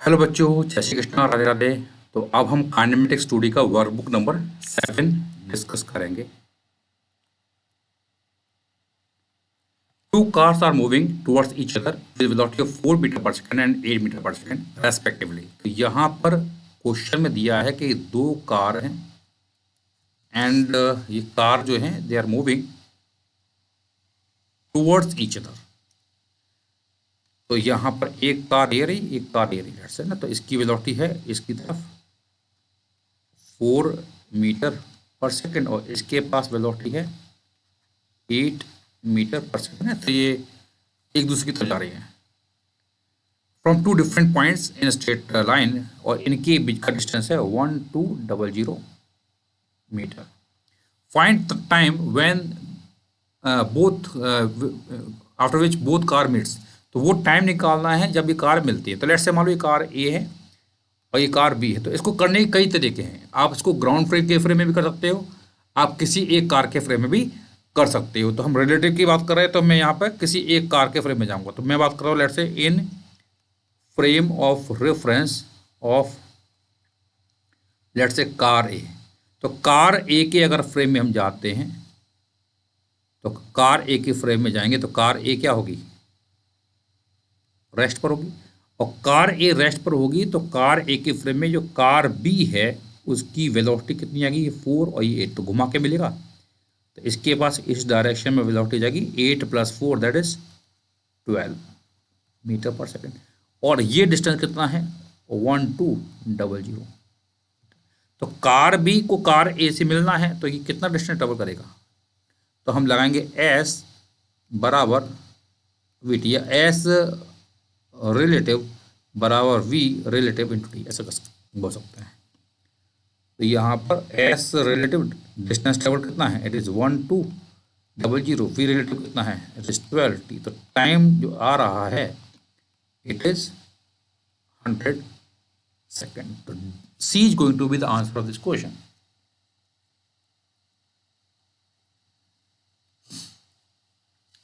Hello बच्चों, जय श्री कृष्णा, राधे राधे। तो अब हम काइनेमेटिक्स 2D का वर्कबुक नंबर 7 डिस्कस करेंगे। Two cars are moving towards each other with velocity of 4 metre पर सेकंड एंड 8 मीटर पर सेकंड रेस्पेक्टिवली। तो यहाँ पर क्वेश्चन में दिया है कि दो कार हैं एंड ये कार जो है they are moving towards each other. तो यहाँ पर एक कार ये रही, एक कार ये रही है ना। तो इसकी वेलोसिटी है इसकी तरफ 4 मीटर पर सेकंड और इसके पास वेलोसिटी है 8 मीटर पर सेकंड है। तो ये एक दूसरे की तरफ जा रही है from two different points in straight line और इनके बीच का डिस्टेंस है 1200 metre. Find the time when both after which both car meets. तो वो टाइम निकालना है जब ये कार मिलती है। तो लेट्स से मान लो ये कार ए है और ये कार बी है। तो इसको करने के कई तरीके हैं। आप इसको ग्राउंड फ्रेम के फ्रेम में भी कर सकते हो, आप किसी एक कार के फ्रेम में भी कर सकते हो। तो हम रिलेटिव की बात कर रहे हैं तो मैं यहाँ पर किसी एक कार के फ्रेम में जाऊँगा। तो मैं बात कर रहा हूँ let's say in frame of reference of let's say car A. तो कार ए के अगर फ्रेम में हम जाते हैं तो कार ए के फ्रेम में जाएंगे तो कार ए क्या होगी, रेस्ट पर होगी। और कार ए रेस्ट पर होगी तो कार ए के फ्रेम में जो कार बी है उसकी वेलोसिटी कितनी आएगी, ये 4 और ये 8। तो घुमा के मिलेगा। तो इसके पास इस डायरेक्शन में वेलोसिटी जाएगी 8 + 4 दैट इज 12 मीटर पर सेकंड। और ये डिस्टेंस कितना है 1200। तो कार बी को कार ए से मिलना है तो ये कितना डिस्टेंस ट्रेवल करेगा। तो हम लगाएंगे एस बराबर वी टी या एस रिलेटिव बराबर वी रिलेटिव इंटू टी, ऐसा बोल सकते हैं। तो यहाँ पर एस रिलेटिव डिस्टेंस ट्रेवल कितना है, इट इज़ 1200। वी रिलेटिव कितना है, इट इज़ 12 टी। तो टाइम जो आ रहा है इट इज़ 100 सेकेंड। तो C is going to be the answer of this question.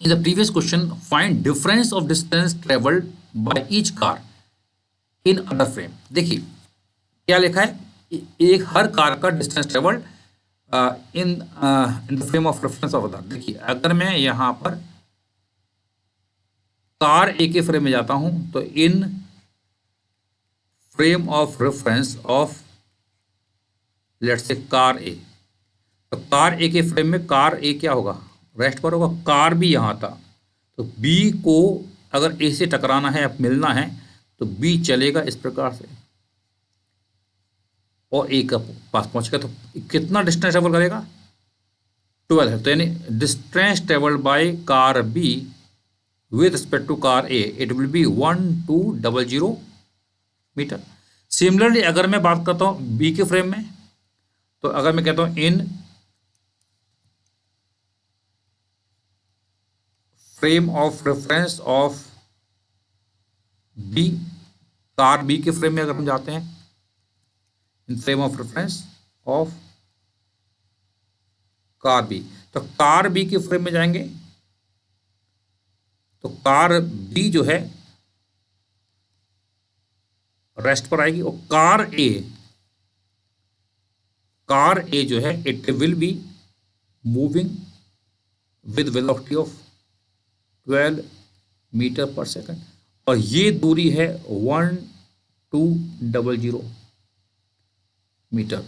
In the previous question, find difference of distance traveled by each car in other frame। देखिए क्या लिखा है, एक हर कार का distance travelled in the frame of reference of other. देखिए अगर मैं यहाँ पर कार ए के फ्रेम में जाता हूँ तो in frame of reference of let's say car A. तो कार ए के फ्रेम में कार ए क्या होगा, रेस्ट पर होगा। कार बी यहाँ था तो बी को अगर ए से टकराना है, मिलना है तो बी चलेगा इस प्रकार से और ए का पास पहुंचेगा। तो कितना डिस्टेंस ट्रेवल करेगा, 12 है। तो यानी distance travelled by car B with respect to car A it will be 1200 metre. Similarly अगर मैं बात करता हूँ बी के फ्रेम में, तो अगर मैं कहता हूँ in frame of reference of B, car B के फ्रेम में अगर हम जाते हैं in frame of reference of car B, तो कार बी के फ्रेम में जाएंगे तो कार बी जो है रेस्ट पर आएगी और कार ए जो है it will be moving with velocity of 12 metre पर सेकंड और ये दूरी है 1200 मीटर।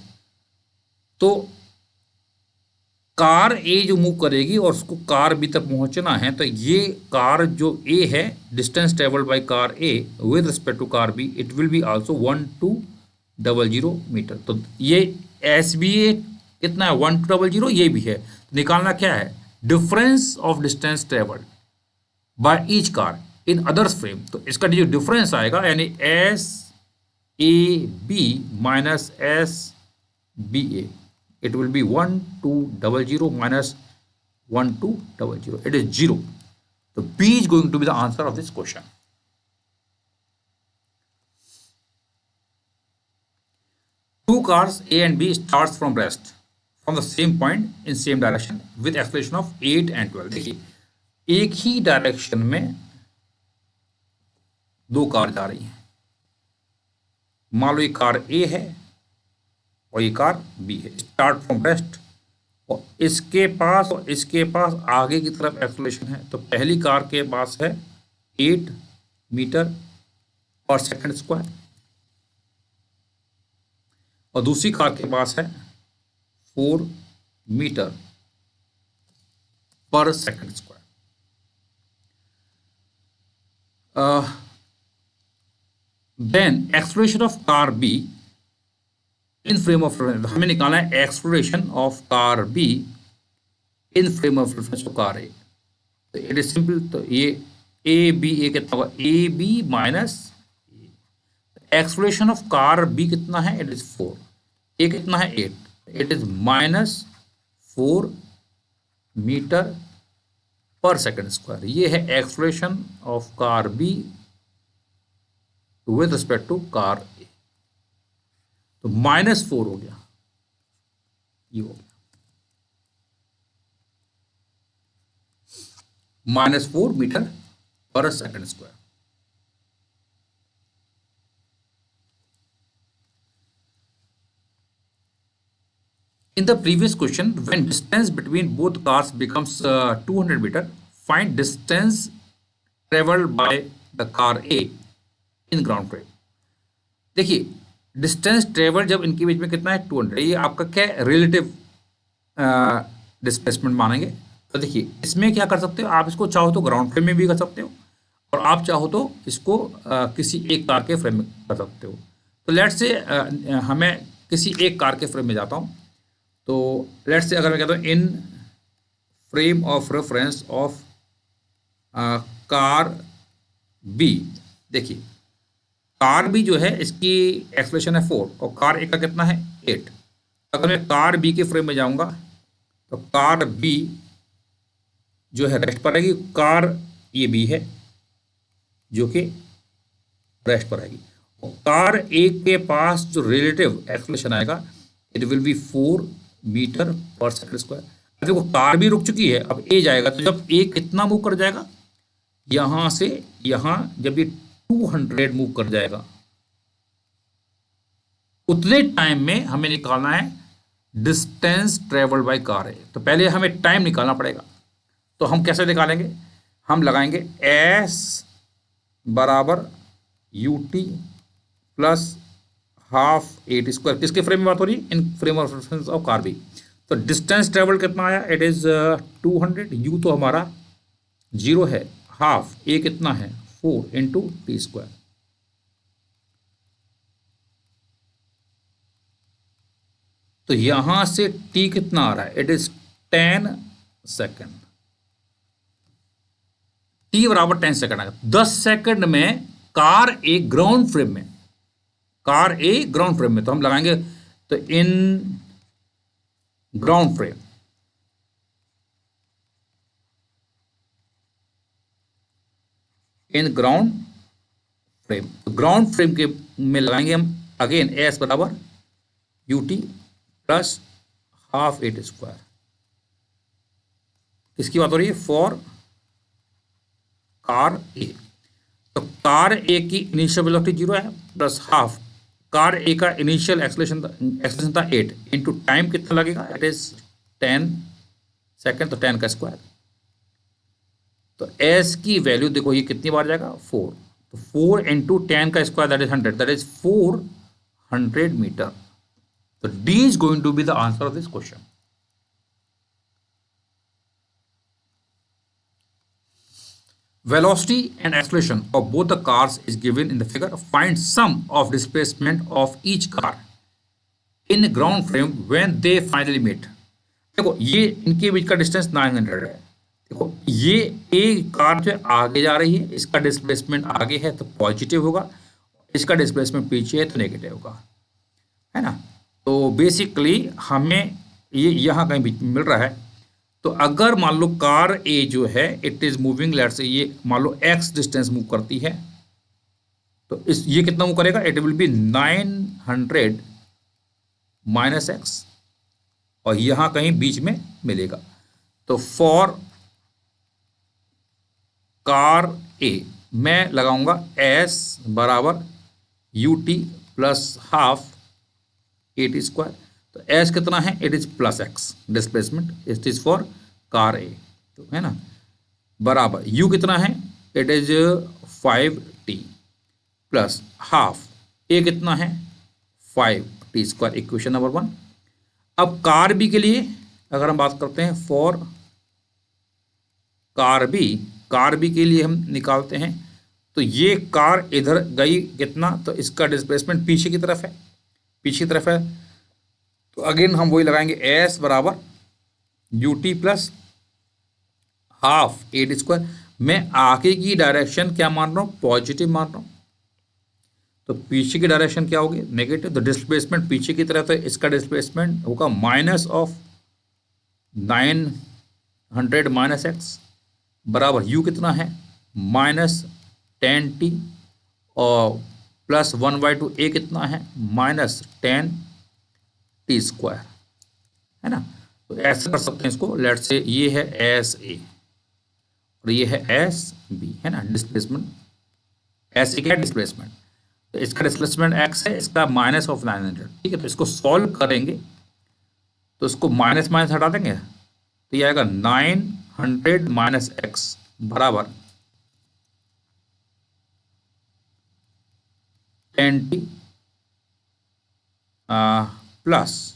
तो कार ए जो मूव करेगी और उसको कार बी तक पहुंचना है तो ये कार जो ए है distance travelled by car A with respect to car B it will be also 1200 metre. तो ये एस बी ए कितना है 1200, ये भी है। तो निकालना क्या है, difference of distance travelled by each car in others frame. तो इसका जो डिफरेंस आएगा यानी S A B minus S B A, it will be 1200 minus 1200, it is 0. So B is going to be the answer of this question. Two cars A and B starts from rest from the same point in same direction with acceleration of 8 and 12। देखिए एक ही direction में दो car जा रही हैं मान लो ये car ए है और ये कार बी है, स्टार्ट फ्रॉम रेस्ट, और इसके पास आगे की तरफ एक्सेलरेशन है। तो पहली कार के पास है 8 मीटर पर सेकंड स्क्वायर और दूसरी कार के पास है 4 मीटर पर second square. Then acceleration of car B in frame of reference, हमें निकालना है acceleration of car B in frame of reference of car A. तो इट इज सिंपल, तो ये ए बी, ए कितना होगा, A B minus acceleration of car B कितना है, इट इज 4, ए कितना है 8, इट इज -4 मीटर पर सेकंड स्क्वायर। ये है acceleration of car B with respect to car A. तो -4 हो गया, ये हो गया -4 मीटर पर second square. In the previous question, when distance between both cars becomes 200 meter, find distance traveled by the car A in ground frame. देखिए distance travel जब इनके बीच में कितना है 200, ये आपका क्या है रिलेटिव डिस्प्लेसमेंट मानेंगे। तो देखिए इसमें क्या कर सकते हो आप, इसको चाहो तो ग्राउंड फ्रेम में भी कर सकते हो और आप चाहो तो इसको किसी एक कार के फ्रेम में कर सकते हो। तो लेट्स से हमें किसी एक कार के फ्रेम में जाता हूँ। तो लेट्स से अगर मैं कहता हूँ in frame of reference of car B, देखिए कार बी जो है इसकी एक्सेलरेशन है 4 और कार ए का कितना है 8। अगर मैं कार बी के फ्रेम में जाऊंगा तो कार बी जो है रेस्ट पर रहेगी, कार ये बी है जो कि रेस्ट पर रहेगी, और कार ए के पास जो रिलेटिव एक्सेलरेशन आएगा इट विल बी 4 मीटर पर सेकंड स्क्वायर। देखो कार भी रुक चुकी है, अब ए जाएगा तो जब ए कितना मूव कर जाएगा, यहां से यहां जब ये 200 मूव कर जाएगा उतने टाइम में हमें निकालना है डिस्टेंस ट्रेवल्ड बाय कार है। तो पहले हमें टाइम निकालना पड़ेगा। तो हम कैसे निकालेंगे, हम लगाएंगे एस बराबर u t plus half 8 square. किसके फ्रेम में बात हो रही है, in frame of reference of car B. तो डिस्टेंस ट्रेवल कितना आया, इट इज 200, यू तो हमारा 0 है, हाफ ए कितना है 4 इंटू टी स्क्वायर। तो यहां से टी कितना आ रहा है, इट इज 10 सेकेंड, टी बराबर 10 सेकेंड आएगा। 10 सेकेंड में कार ए ग्राउंड फ्रेम में, कार ए ग्राउंड फ्रेम में, तो हम लगाएंगे तो इन ग्राउंड फ्रेम, इन ग्राउंड फ्रेम, तो ग्राउंड फ्रेम के में लगाएंगे हम अगेन एस बराबर u t plus half 8 square. किसकी बात हो रही है, फॉर कार ए। तो कार ए की इनिशियल वेलोसिटी 0 है प्लस हाफ कार ए का इनिशियल एक्सेलरेशन था 8 इंटू टाइम कितना लगेगा, इट इज 10 सेकेंड, तो 10 का स्क्वायर। तो एस की वैल्यू देखो ये कितनी बार जाएगा 4, तो 4 इंटू 10 का square that is 100, that is 400 metre. तो D is going to be the answer of this question. Velocity and acceleration of both the cars is given in the figure. Find sum of displacement of each car in ground frame when they finally meet. देखो ये इनके बीच का distance 900 है। देखो ये एक car जो आगे जा रही है, इसका डिस्प्लेसमेंट आगे है तो पॉजिटिव होगा, इसका डिस्प्लेसमेंट पीछे है तो नेगेटिव होगा, है ना। तो बेसिकली हमें ये यहाँ कहीं बीच में मिल रहा है। तो अगर मान लो कार ए जो है इट इज मूविंग, लेट से ये मान लो एक्स डिस्टेंस मूव करती है, तो इस ये कितना मूव करेगा, it will B 900 minus x, और यहां कहीं बीच में मिलेगा। तो फॉर कार ए मैं लगाऊंगा एस बराबर u t plus half a t square. तो एस कितना है, it is plus x displacement, it is for car A, तो है ना, बराबर यू कितना है, it is 5t plus half a कितना है 5t स्क्वायर, इक्वेशन नंबर 1। अब कार बी के लिए अगर हम बात करते हैं फॉर कार बी के लिए हम निकालते हैं, तो ये कार इधर गई कितना, तो इसका डिस्प्लेसमेंट पीछे की तरफ है, पीछे की तरफ है, तो अगेन हम वही लगाएंगे एस बराबर u t plus half a t square. मैं आगे की डायरेक्शन क्या मान रहा हूँ, पॉजिटिव मान रहा हूँ, तो पीछे की डायरेक्शन क्या होगी, नेगेटिव, तो डिस्प्लेसमेंट पीछे की तरफ है, इसका डिस्प्लेसमेंट होगा माइनस ऑफ 900 माइनस एक्स बराबर यू कितना है -10t और प्लस 1/2 ए कितना है -10t स्क्वायर, है ना। तो ऐसे कर सकते हैं इसको, लेट से ये है एस ए और ये है एस बी, है ना, डिस्प्लेसमेंट एस ए क्या है डिस्प्लेसमेंट, तो इसका डिस्प्लेसमेंट एक्स है, इसका माइनस ऑफ 900, ठीक है। तो इसको सॉल्व करेंगे तो इसको माइनस माइनस हटा देंगे, तो ये आएगा 900 माइनस एक्स बराबर 10t प्लस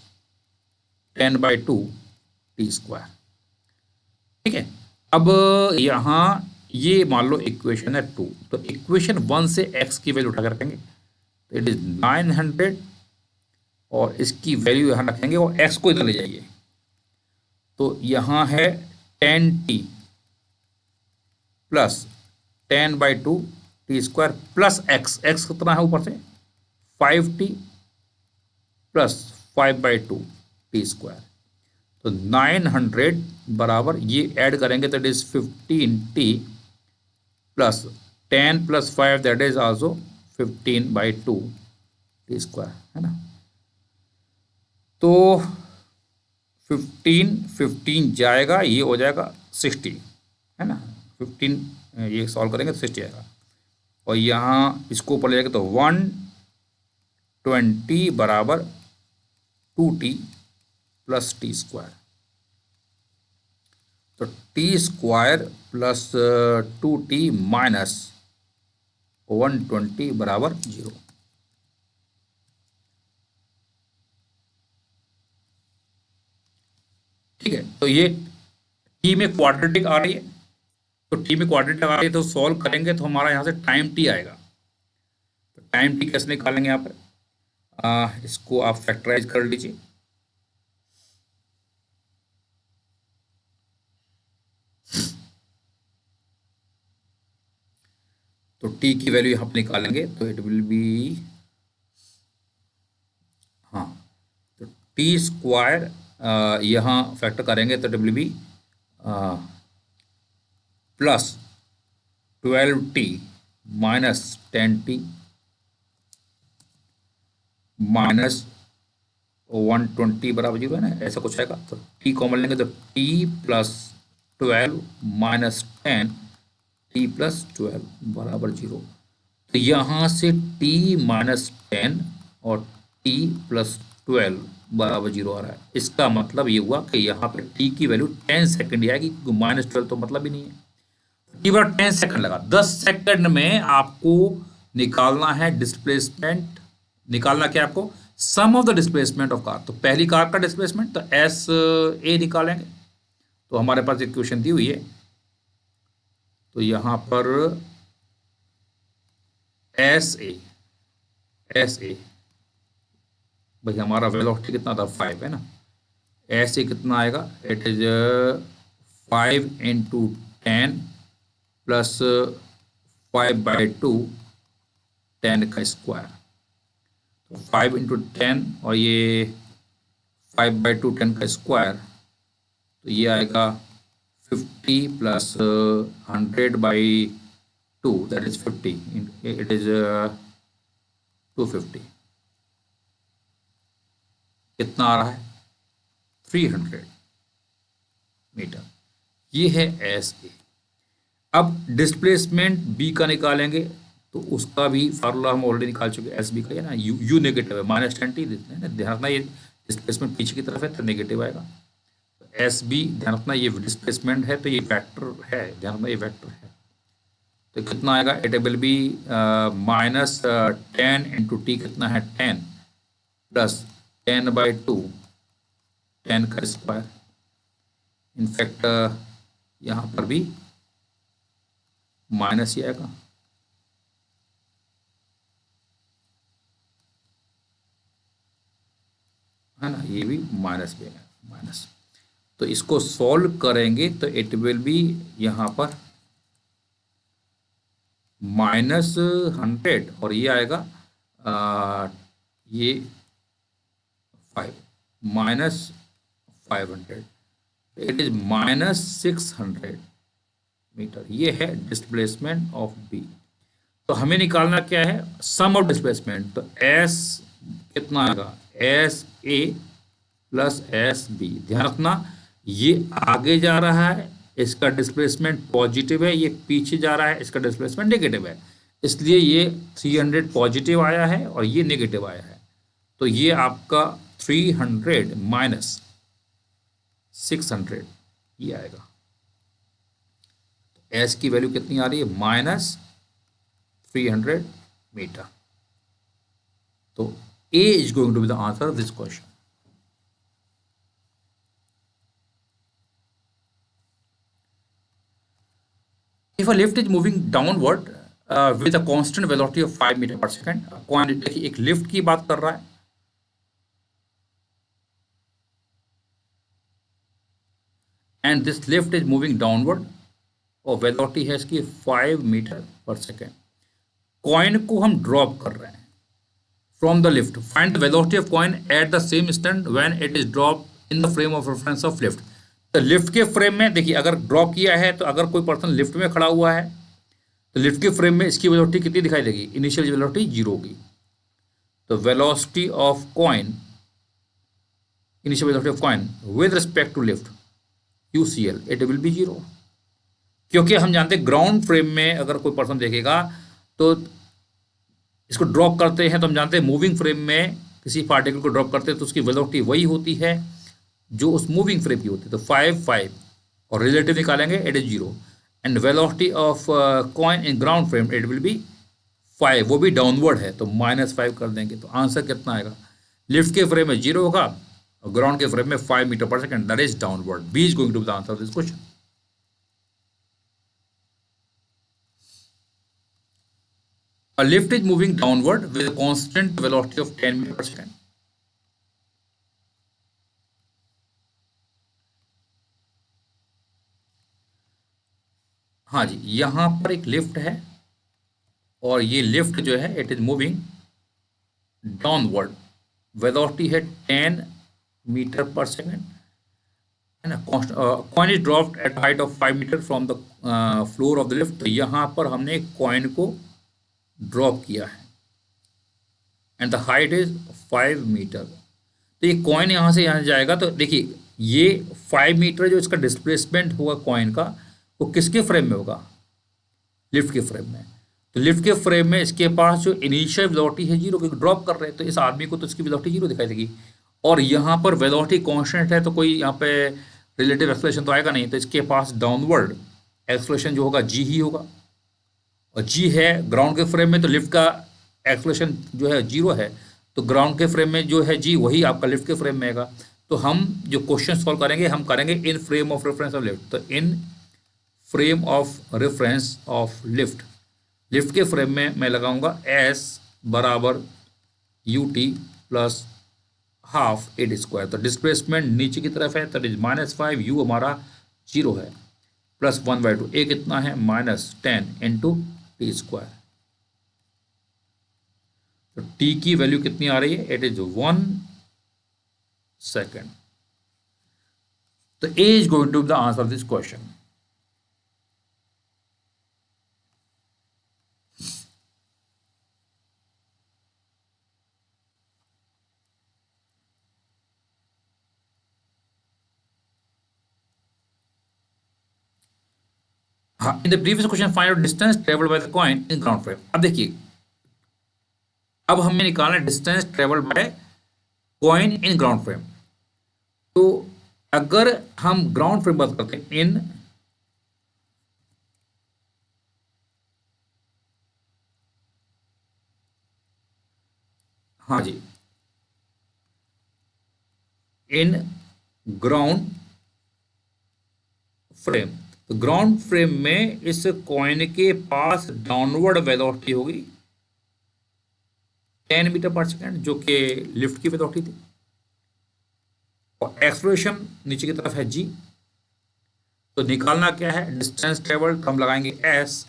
10/2 t स्क्वायर, ठीक है। अब यहाँ ये मान लो इक्वेशन है 2, तो इक्वेशन 1 से x की वैल्यू उठाकर रखेंगे, तो इट इज 900 और इसकी वैल्यू यहाँ रखेंगे और x को इधर ले जाइए, तो यहाँ है 10t plus 10/2 t square plus x, x कितना है ऊपर से 5t प्लस 5/2 t स्क्वायर, तो 900 बराबर ये ऐड करेंगे that is 15t plus 10 plus 5 that is also 15/2 t square, है ना। तो 15 जाएगा, ये हो जाएगा 60, है ना, 15 ये सॉल्व करेंगे तो 60 आएगा, और यहाँ इसको ऊपर ले जाएगा तो 120 बराबर 2t प्लस टी स्क्वायर, तो T square plus 2t minus 120 बराबर 0। ठीक है, तो ये टी में क्वाड्रेटिक आ रही है, तो टी में क्वाड्रेटिक आ रही है तो सॉल्व करेंगे तो हमारा यहाँ से टाइम टी आएगा, तो टाइम टी कैसे निकालेंगे यहाँ पर, इसको आप फैक्टराइज कर लीजिए, तो टी की वैल्यू यहाँ पर निकालेंगे तो इट विल बी, हाँ, तो टी स्क्वायर यहाँ फैक्टर करेंगे तो it will B plus 12t minus 10t minus 120 बराबर 0, है ना, ऐसा कुछ आएगा, तो t कॉमन लेंगे तो t plus 12 minus 10 t plus 12 बराबर 0, तो यहाँ से t माइनस 10 और t प्लस 12 बराबर 0 आ रहा है। इसका मतलब ये हुआ कि यहाँ पे t की वैल्यू 10 सेकंड आएगी, -12 तो मतलब ही नहीं है, t बार 10 सेकंड लगा, 10 सेकंड में आपको निकालना है डिस्प्लेसमेंट, निकालना क्या आपको, sum of the displacement of car, तो पहली कार का डिस्प्लेसमेंट तो एस ए निकालेंगे, तो हमारे पास इक्वेशन दी हुई है, तो यहाँ पर एस ए भाई हमारा वेलोसिटी कितना था 5, है ना, एस ए कितना आएगा, इट इज 5 × 10 प्लस 5/2 10 का स्क्वायर, तो 5 × 10 और ये 5/2 10 का स्क्वायर, तो ये आएगा 50 plus 100/2 that is 50, it is 250, कितना आ रहा है 300 मीटर, ये है एस ए। अब डिस्प्लेसमेंट बी का निकालेंगे तो उसका भी फार्मूला हम ऑलरेडी निकाल चुके हैं, एस बी का, है ना, यू नेगेटिव है, -10t देते हैं ना, ध्यान रखना ये डिस्प्लेसमेंट पीछे की तरफ है तो नेगेटिव आएगा। एस बी ध्यान रखना ये डिस्प्लेसमेंट है तो ये वेक्टर है, ध्यान रखना ये वेक्टर है। तो कितना आएगा, इट विल बी -10 × t कितना है 10 प्लस 10/2 10 का स्क्वायर। इनफैक्ट यहाँ पर भी माइनस ही आएगा, है ना, ये भी माइनस भी है, माइनस। तो इसको सॉल्व करेंगे तो इट विल बी यहाँ पर -100 और ये आएगा ये 5 -500, इट इज -600 मीटर। ये है डिस्प्लेसमेंट ऑफ बी। तो हमें निकालना क्या है, सम ऑफ डिस्प्लेसमेंट। तो एस कितना आएगा, S A plus S B. ध्यान रखना ये आगे जा रहा है, इसका डिस्प्लेसमेंट पॉजिटिव है, ये पीछे जा रहा है, इसका डिस्प्लेसमेंट नेगेटिव है, इसलिए ये 300 पॉजिटिव आया है और ये नेगेटिव आया है। तो ये आपका 300 माइनस 600 ये आएगा। एस की वैल्यू कितनी आ रही है, -300 मीटर। तो A is going to be the answer of this question. If a lift is moving downward with a constant velocity of 5 metre per second, देखिए एक लिफ्ट की बात कर रहा है, and this lift is moving downward और velocity है इसकी 5 मीटर पर सेकेंड। कॉइन को हम ड्रॉप कर रहे हैं from the lift, find the velocity of coin at the same instant when it is drop in the frame of reference of lift. तो lift के फ्रेम में देखिए अगर ड्रॉप किया है, तो अगर कोई पर्सन लिफ्ट में खड़ा हुआ है तो लिफ्ट के फ्रेम में इसकी वेलोसिटी कितनी दिखाई देगी, इनिशियल वेलोसिटी 0 होगी। तो velocity of coin, initial velocity of coin with respect to lift UCL, it will be 0। क्योंकि हम जानते हैं ग्राउंड फ्रेम में अगर कोई पर्सन देखेगा तो इसको ड्रॉप करते हैं, तो हम जानते हैं मूविंग फ्रेम में किसी पार्टिकल को ड्रॉप करते हैं तो उसकी वेलोसिटी वही होती है जो उस मूविंग फ्रेम की होती है। तो 5 और रिलेटिव निकालेंगे, it is 0। And velocity of coin in ground frame it will B 5, वो भी डाउनवर्ड है तो -5 कर देंगे। तो आंसर कितना आएगा, लिफ्ट के फ्रेम में 0 होगा और ग्राउंड के फ्रेम में 5 metre per second, that is downward. B is going to be the answer of this question. A lift is moving downward with a constant velocity of 10 metre per second. हाँ जी, यहाँ पर एक lift है और ये lift जो है it is moving downward, velocity है 10 मीटर पर सेकेंड, है ना। Coin is dropped at height of 5 metre from the floor of the lift. तो यहाँ पर हमने कॉइन को ड्रॉप किया है and the height is 5 metre. तो ये कॉइन यहाँ से यहाँ जाएगा, तो देखिए ये 5 मीटर जो इसका डिस्प्लेसमेंट होगा कॉइन का, वो किसके फ्रेम में होगा, लिफ्ट के फ्रेम में। तो लिफ्ट के फ्रेम में इसके पास जो इनिशियल वेलोसिटी है 0, क्योंकि ड्रॉप कर रहे हैं तो इस आदमी को तो इसकी वेलोसिटी 0 दिखाई देगी। और यहाँ पर वेलोसिटी कांस्टेंट है तो कोई यहाँ पे रिलेटिव एक्सेलरेशन तो आएगा नहीं, तो इसके पास डाउनवर्ड एक्सेलरेशन जो होगा जी ही होगा। और जी है ग्राउंड के फ्रेम में, तो लिफ्ट का एक्सेलरेशन जो है 0 है, तो ग्राउंड के फ्रेम में जो है जी वही आपका लिफ्ट के फ्रेम में आएगा। तो हम जो क्वेश्चन सॉल्व करेंगे हम करेंगे in frame of reference of lift. तो in frame of reference of lift, lift के फ्रेम में मैं लगाऊंगा एस बराबर u t plus half a square. तो डिस्प्लेसमेंट नीचे की तरफ है, तो इज -5, यू हमारा 0 है, प्लस 1/2, ए कितना है -10 इंटू टी स्क्वायर। तो टी की वैल्यू कितनी आ रही है, इट इज 1 सेकेंड। तो A is going to be the answer of this question. हाँ, in the previous question find out distance travelled by the coin in ground frame. अब देखिए, अब हमें निकालना है distance travelled by coin in ground frame. तो अगर हम ग्राउंड फ्रेम बात करते हैं इन हाँ जी, इन ग्राउंड फ्रेम, तो ग्राउंड फ्रेम में इस कॉइन के पास डाउनवर्ड वेलोसिटी होगी 10 मीटर पर सेकेंड, जो कि लिफ्ट की वेलोसिटी थी, और एक्सलेरेशन नीचे की तरफ है जी। तो निकालना क्या है, डिस्टेंस ट्रेवल, तो हम लगाएंगे एस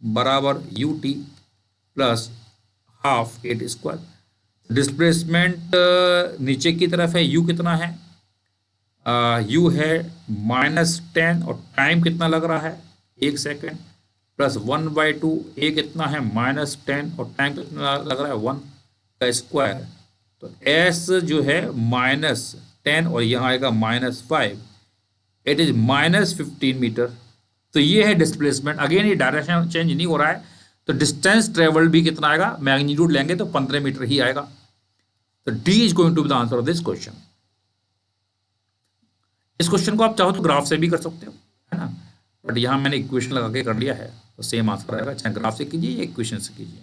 बराबर u t plus half at square. Displacement नीचे की तरफ है, यू कितना है, यू है -10, और टाइम कितना लग रहा है 1 सेकेंड, प्लस 1/2, ए कितना है -10, और टाइम कितना लग रहा है 1 का स्क्वायर। तो एस जो है -10 और यहाँ आएगा -5, इट इज -15 मीटर। तो ये है डिस्प्लेसमेंट। अगेन ये डायरेक्शन चेंज नहीं हो रहा है, तो डिस्टेंस ट्रेवल भी कितना आएगा, मैग्नीट्यूड लेंगे तो 15 मीटर ही आएगा। तो D is going to be the answer of this question. इस क्वेश्चन को आप चाहो तो ग्राफ से भी कर सकते हो, है ना, बट यहाँ मैंने इक्वेशन लगा के कर लिया है, तो सेम आंसर आएगा, चाहे ग्राफ से कीजिए या इक्वेशन से कीजिए।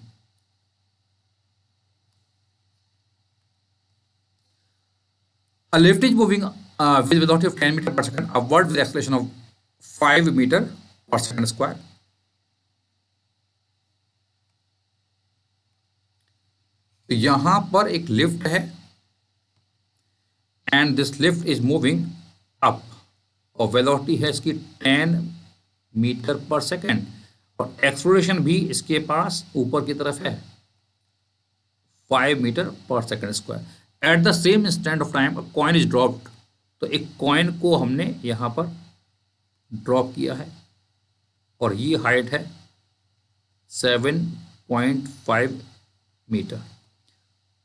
A lift is moving with velocity of 10 meter per second upward with acceleration of 5 meter per second square. तो यहां पर एक लिफ्ट है and this lift is moving up, और वेलोसिटी है इसकी 10 मीटर पर सेकेंड, और एक्सलेरेशन भी इसके पास ऊपर की तरफ है 5 metre per second square. At the same instant of time a coin is dropped. तो एक कॉइन को हमने यहाँ पर ड्रॉप किया है, और ये हाइट है 7.5 metre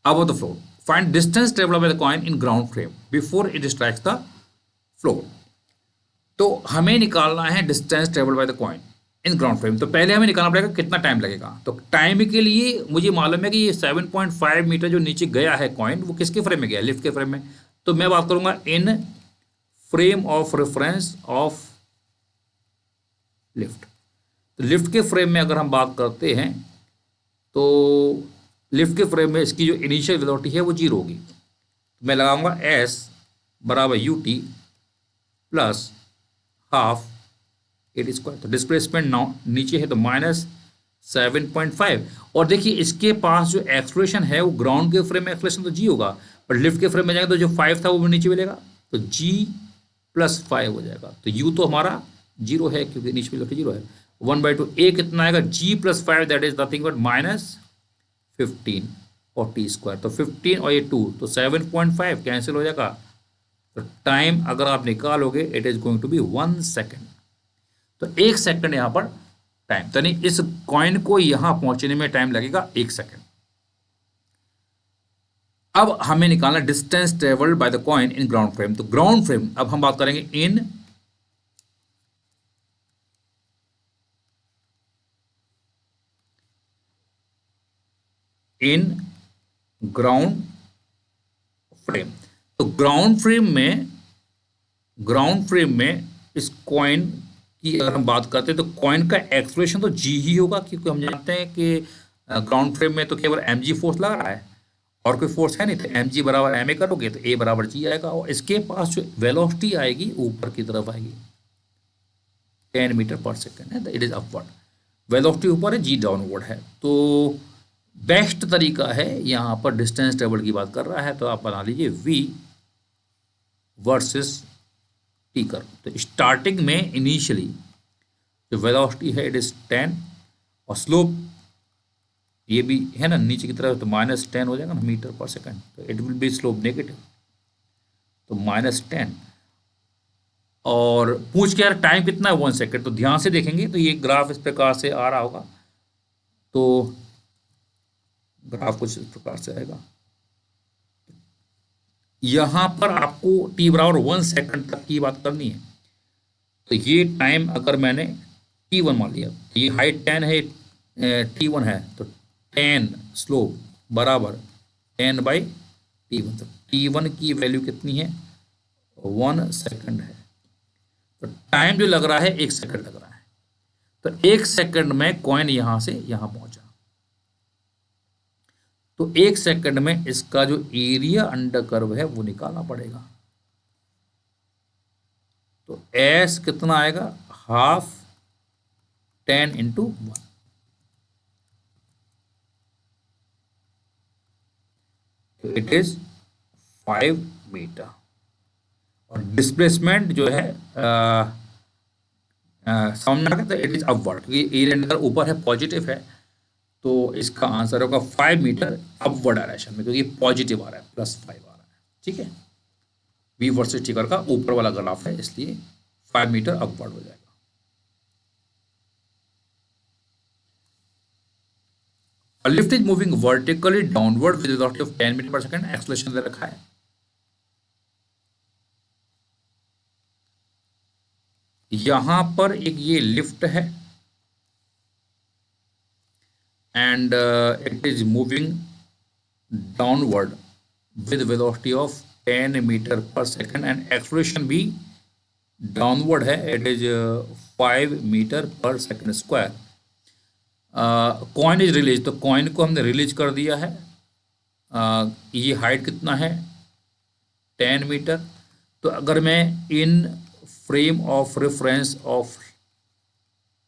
above the floor. Find distance traveled by the coin in ground frame before it strikes the floor. तो हमें निकालना है distance travelled by the coin in ground frame. तो पहले हमें निकालना पड़ेगा कितना टाइम लगेगा। तो टाइम के लिए मुझे मालूम है कि ये 7.5 मीटर जो नीचे गया है कॉइन, वो किसके फ्रेम में गया, लिफ्ट के फ्रेम में। तो मैं बात करूंगा इन frame of reference of lift. तो लिफ्ट के फ्रेम में अगर हम बात करते हैं, तो लिफ्ट के फ्रेम में इसकी जो इनिशियल वेलोसिटी है वो 0 होगी। तो मैं लगाऊंगा एस बराबर u t plus half at square. तो डिस्प्लेसमेंट नीचे है तो -7.5, और देखिए इसके पास जो एक्सलेरेशन है वो ग्राउंड के फ्रेम में एक्सलेरेशन तो जी होगा, पर लिफ्ट के फ्रेम में जाएगा तो जो 5 था वो नीचे मिलेगा, तो जी प्लस 5 हो जाएगा। तो यू तो हमारा 0 है क्योंकि नीचे वेलोसिटी 0 है। 1/2 ए कितना आएगा, g plus 5, that is nothing but -15 और टी स्क्वायर। तो 15 और ये 2, तो 7.5 कैंसिल हो जाएगा। तो टाइम अगर आप निकालोगे it is going to be 1 second. तो 1 सेकेंड यहां पर टाइम, यानी इस कॉइन को यहां पहुंचने में टाइम लगेगा 1 सेकेंड। अब हमें निकालना distance travelled by the coin in ground frame. तो ग्राउंड फ्रेम अब हम बात करेंगे इन ग्राउंड फ्रेम। तो ग्राउंड फ्रेम में इस कॉइन की अगर हम बात करते हैं, तो कॉइन का एक्सलेरेशन तो जी ही होगा, क्योंकि हम जानते हैं कि ग्राउंड फ्रेम में तो केवल एम जी फोर्स लग रहा है और कोई फोर्स है नहीं। तो एम जी बराबर एम ए करोगे तो ए बराबर जी आएगा, और इसके पास जो वेलोसिटी आएगी ऊपर की तरफ आएगी 10 मीटर पर सेकेंड है, इट इज अपवर्ड। वेलोसिटी ऊपर है, जी डाउनवर्ड है। तो बेस्ट तरीका है, यहाँ पर डिस्टेंस ट्रेवल की बात कर रहा है तो आप बना लीजिए v वर्सेस टी कर। तो स्टार्टिंग में इनिशियली जो वेलोसिटी है इट इज 10, और स्लोप ये भी है ना नीचे की तरफ, तो -10 हो जाएगा ना मीटर पर सेकेंड, तो it will B slope negative, तो -10। और पूछ के यार टाइम कितना है 1 सेकेंड, तो ध्यान से देखेंगे तो ये ग्राफ इस प्रकार से आ रहा होगा। तो ग्राफ कुछ इस प्रकार से आएगा। यहां पर आपको t बराबर 1 सेकेंड तक की बात करनी है। तो ये टाइम अगर मैंने T1 मान लिया, ये हाइट 10 है, T1 है, तो 10 स्लोप बराबर 10/T1। तो T1 की वैल्यू कितनी है, 1 सेकंड है। तो टाइम जो लग रहा है 1 सेकंड लग रहा है। तो 1 सेकंड में कॉइन यहां से यहां पहुंचा, तो 1 सेकंड में इसका जो एरिया अंडर कर्व है वो निकालना पड़ेगा। तो एस कितना आएगा, हाफ 10 × 1, तो इट इज 5 मीटर। और डिस्प्लेसमेंट जो है सामने आ गया, तो इट इज अपवर्ड, क्योंकि एरिया अंडर ऊपर है, पॉजिटिव है, तो इसका आंसर होगा 5 मीटर अपवर्ड डायरेक्शन में, क्योंकि पॉजिटिव आ रहा है, +5 आ रहा है। ठीक है, V वर्सेस टिकर का ऊपर वाला ग्राफ है, इसलिए 5 मीटर अपवर्ड हो जाएगा। A lift is moving vertically downward with velocity of 10 metre पर सेकंड, एक्सेलरेशन दे रखा है। यहां पर एक ये लिफ्ट है and it is moving downward with velocity of 10 metre पर सेकंड एंड एक्सेलरेशन भी डाउनवर्ड है, इट इज 5 मीटर पर second square. Coin is release, तो कॉइन को हमने रिलीज कर दिया है। ये हाइट कितना है, 10 मीटर। तो अगर मैं इन frame of reference of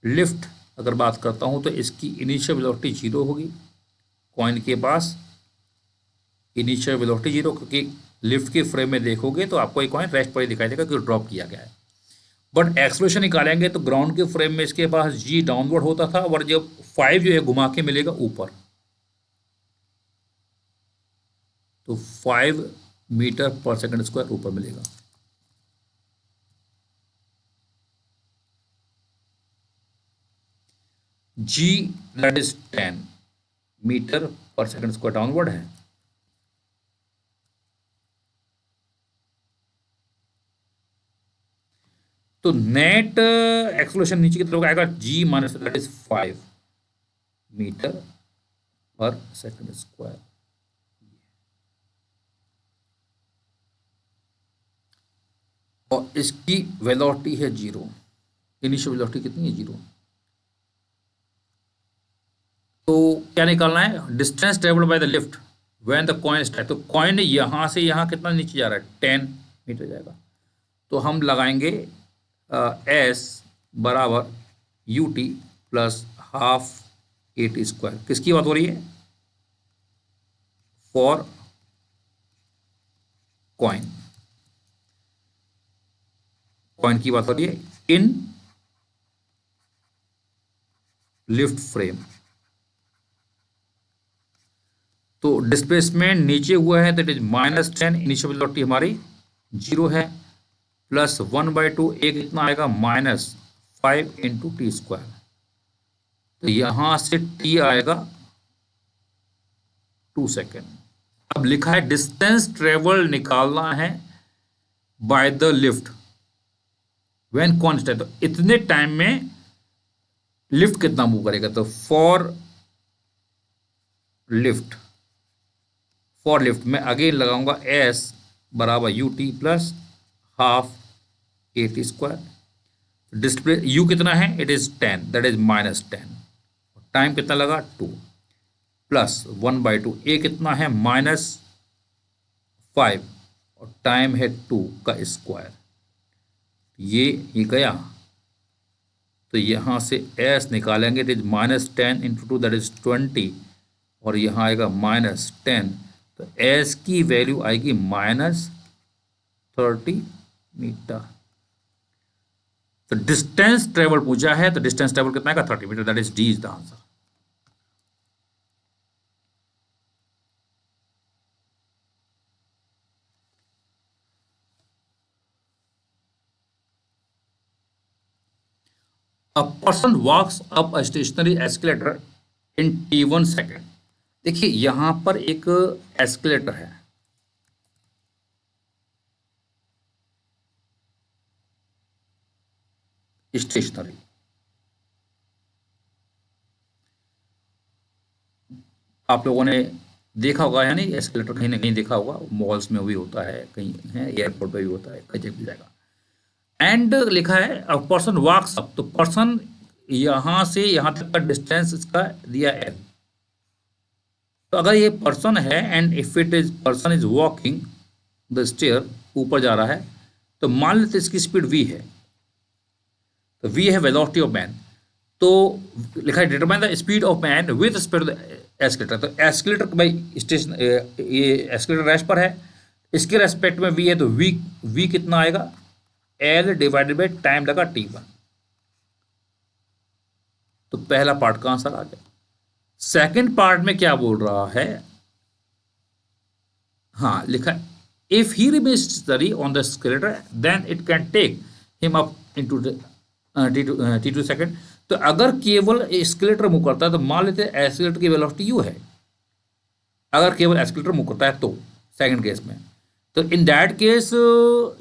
lift अगर बात करता हूं, तो इसकी इनिशियल वेलोसिटी 0 होगी, कॉइन के पास इनिशियल वेलोसिटी 0, क्योंकि लिफ्ट के फ्रेम में देखोगे तो आपको एक कॉइन रेस्ट पर ही दिखाई देगा, क्योंकि ड्रॉप किया गया है। बट एक्सप्लोशन निकालेंगे तो ग्राउंड के फ्रेम में इसके पास जी डाउनवर्ड होता था, और जब 5 जो है घुमा के मिलेगा ऊपर, तो 5 मीटर पर सेकंड स्क्वायर ऊपर मिलेगा। जी दैट इज 10 मीटर पर सेकंड स्क्वायर डाउनवर्ड है। तो नेट एक्सप्लोशन नीचे की तरफ आएगा, जी माइनस दैट इज 5 मीटर पर सेकंड स्क्वायर। और इसकी वेलोसिटी है 0, इनिशियल वेलोसिटी कितनी है, 0। तो क्या निकालना है, distance travelled by the lift when the coin strike. तो कॉइन यहां से यहां कितना नीचे जा रहा है, 10 मीटर जाएगा। तो हम लगाएंगे एस बराबर u t plus half a square. किसकी बात हो रही है, फॉर कॉइन, कॉइन की बात हो रही है इन लिफ्ट फ्रेम। तो डिस्प्लेसमेंट नीचे हुआ है, तो इट इज -10, इनिशियल वेलोसिटी हमारी 0 है, प्लस 1/2, एक इतना आएगा -5 × t²। तो यहां से t आएगा 2 सेकेंड। अब लिखा है डिस्टेंस ट्रेवल निकालना है by the lift when constant, तो इतने टाइम में लिफ्ट कितना मूव करेगा। तो फॉर लिफ्ट मैं अगेन लगाऊंगा एस बराबर u t plus half a² display u कितना है, it is 10, that is -10, time कितना लगा 2, प्लस 1/2, ए कितना है -5, और टाइम है 2 का स्क्वायर। ये गया, तो यहां से s निकालेंगे, इट इज -10 × 2 दैट इज 20, और यहां आएगा -10, तो s की वैल्यू आएगी -30 मीटर। तो डिस्टेंस ट्रेवल पूछा है, तो डिस्टेंस ट्रेवल कितना आएगा, 30 metre, that is D is the answer. A person walks up a stationary escalator in t1 second. देखिए यहां पर एक एस्केलेटर है, स्टेशनरी, आप लोगों ने देखा होगा, यानी एस्केलेटर कहीं ना कहीं देखा होगा, मॉल्स में भी होता है, कहीं है, एयरपोर्ट पे भी होता है, कहीं जगह मिल जाएगा। एंड लिखा है अ पर्सन वॉक्स अप, तो पर्सन यहाँ से यहाँ तक का डिस्टेंस इसका दिया है। तो अगर ये पर्सन है and if it is person is walking the stair, ऊपर जा रहा है, तो मान लेते इसकी स्पीड v है, तो v है वेलोसिटी ऑफ मैन। तो लिखा है determine the speed of man with speed escalator, तो एस्केलेटर भाई स्टेशन, ये एस्केलेटर रैश पर है, इसके रेस्पेक्ट में v है, तो v कितना आएगा, l डिवाइडेड बाई टाइम लगा t1। तो पहला पार्ट का आंसर आ गया। सेकंड पार्ट में क्या बोल रहा है, हाँ लिखा है if he remains study on the escalator then it can take him up into t2 second. तो अगर केवल स्केलेटर मूव करता है, तो मान लेते हैं एस्केलेटर की वेलोसिटी u है, अगर केवल एस्केलेटर मूव करता है तो सेकंड केस में, तो इन दैट केस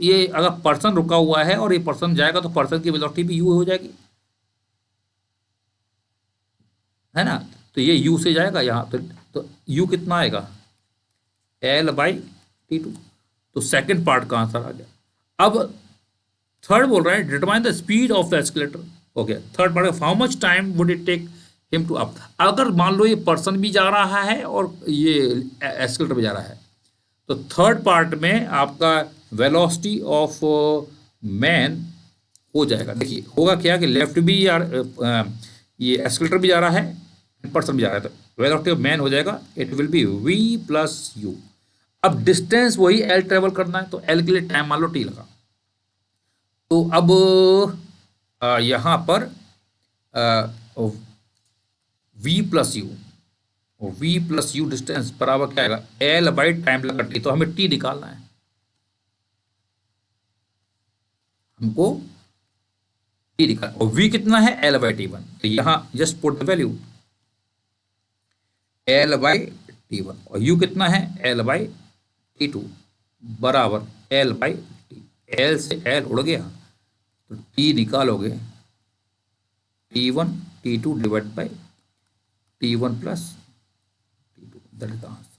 ये अगर पर्सन रुका हुआ है और ये पर्सन जाएगा, तो पर्सन की वेलोसिटी भी u हो जाएगी, है ना। तो ये u से जाएगा यहाँ, तो u कितना आएगा, l/t2। तो सेकंड पार्ट का आंसर आ गया। अब थर्ड बोल रहा है determine the speed of the escalator, हो गया third part. How much time would it take him to up, अगर मान लो ये पर्सन भी जा रहा है और ये एस्केलेटर भी जा रहा है, तो थर्ड पार्ट में आपका वेलोसिटी ऑफ मैन हो जाएगा। देखिए होगा क्या कि लेफ्ट भी ये एस्केलेटर भी जा रहा है, पर्सन भी जा रहा है, तो वेलोसिटी ऑफ मैन हो जाएगा, it will B v plus you. अब डिस्टेंस वही l ट्रेवल करना है, तो l के लिए टाइम मान लो t लगा। तो अब यहाँ पर v+u डिस्टेंस बराबर क्या आएगा, l/टाइम लगा t, तो हमें t निकालना है, हमको t निकालना, और v कितना है, l/t1। तो यहाँ just put the value l/t1, और u कितना है, l/t2 बराबर l/t, l से l उड़ गया, तो t निकालोगे t1 t2 divide by t1 plus t2, that is the answer.